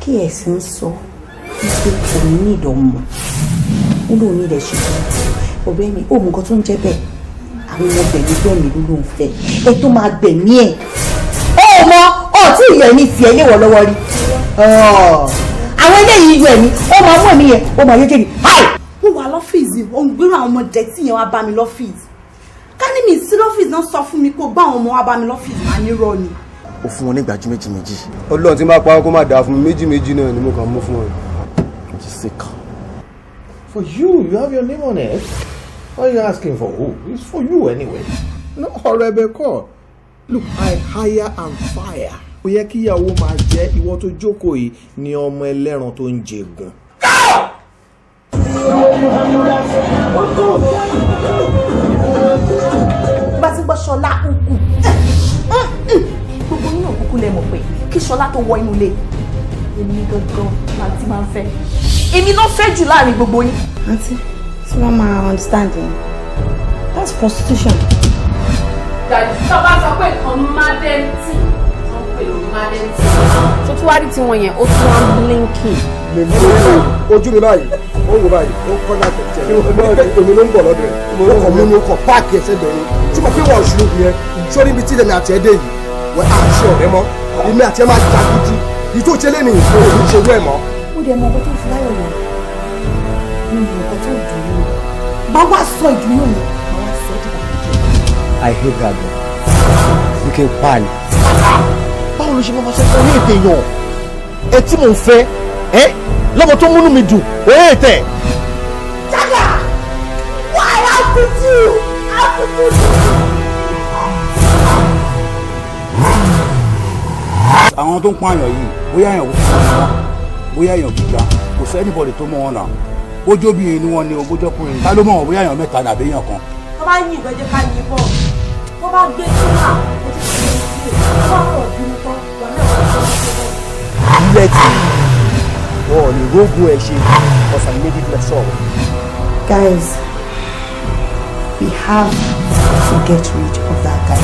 kí ẹ̀sìn sọ wípé òun ní ìdánmọ̀ ó lóun ní ilẹ̀ ṣùgbọ́n ọ̀rẹ́ mi ó mú nǹkan tó ń jẹ́ bẹ́ẹ̀ àwọn ọmọ gbẹ̀mí ló lóun fẹ́ ẹ tó máa gbẹ̀mí ẹ̀ ó mọ ọtí ìyọ̀ ní tiẹ̀ léwọ̀ lọ́wọ́ rí àwọn eléyìí yọ ẹ̀mí ó máa mú ẹ̀mí yẹn ó máa yé kéde háì. mo wà lọ́fíìsì ó ń gbérò àwọn ọmọ dẹ̀tí yẹn wá bá mi lọ́fíìsì ká ní mi sí lọ́fíìsì náà sọ fún mi kó gbá àwọn ọmọ wá bá mi lọ́fíìsì máa ní rọ ni. ó fún wọn ní ìgbàjú méjì. Ọlọ́run tí máa pa kó má dáa fún mi méjì náà ni mo kàn mú fún ọ. For you have your name on it. What are you asking for? Who? It's for you anyway. No, Rebecca. Look, I hire and fire. Ó yẹ kí ìyàwó máa jẹ́ ìwọ tó jókòó yìí ni ọmọ ẹlẹ́ran tó ń jẹ̀gùn. bá ti gbọ́ Ṣọlá kúkú gbogbo yín náà kúkú lẹ mọ̀ pé kí Ṣọlá tó wọ inú ilé èmi gangan láti máa ń fẹ́ èmi náà fẹ́ jù láàrin gbogbo yín. àǹtí tí wọ́n máa understand yẹn that's prostitution. tọ́ba sọ pé nǹkan mádẹ́ntì wọ́n pè ló mádẹ́ntì. tó tún wá rí tiwọn yẹn ó tún wá blinky. lè mú ojú mi báyìí ó wò báyìí ó kọ́ láti tẹ̀lé èmi ló ń bọ̀ lọ́dọ̀ ẹ̀ ó kọ̀ mú mi ó kọ̀ páàkì ẹsẹ̀ bẹ̀rẹ̀ tí mo fi wọ̀ ṣùgbọ́n yẹn sórí ibi tí èmi àti ẹ̀ dé yìí wọ́n á ṣe ọ̀rẹ́ mọ́ èmi àti ẹ̀ máa jà gidi yìí tó ṣe lé ní ìṣòro ìṣòro ẹ̀ mọ́. ó dẹ̀ mọ ọkọ tó fi láyọ̀ yẹn ní nǹkan tó dùn ún bá wá sọ ìdùnnú yẹn bá wá sọ ìdìbò àjẹjẹ. I hate that girl. You can pan. Báwo ló ṣe máa sọ fún ní ètè yàn? Ẹ tí mò ń fẹ́ ẹ́ lọ́mọ tó múnú mi dùn ó yẹ tẹ̀. Jaga, why happen to you? Happen to you? Àwọn tó ń pààyàn yìí bóyá èèyàn kúkú bóyá èèyàn gíga kò sọ anybody tó mọ̀ wọn náà bójú obìnrin ni wọ́n ní ogójọ́kùnrin ta ló mọ̀ wọ́n bóyá èèyàn mẹ́ta nàbí èèyàn kan. tó bá yín ìgbẹ́jẹ́ ká yín bọ̀ tó bá gbé sílà ó ti ṣe é sílẹ̀ tó bá pọ̀ bí mo tán wà náà wọ́n tó ṣe bẹ́ẹ̀. Ilé tí wọ́n ní rógùn ẹ̀ ṣe ọ̀sán méjì lẹ́sọ̀rọ̀. Guys, we have to get rid of that guy.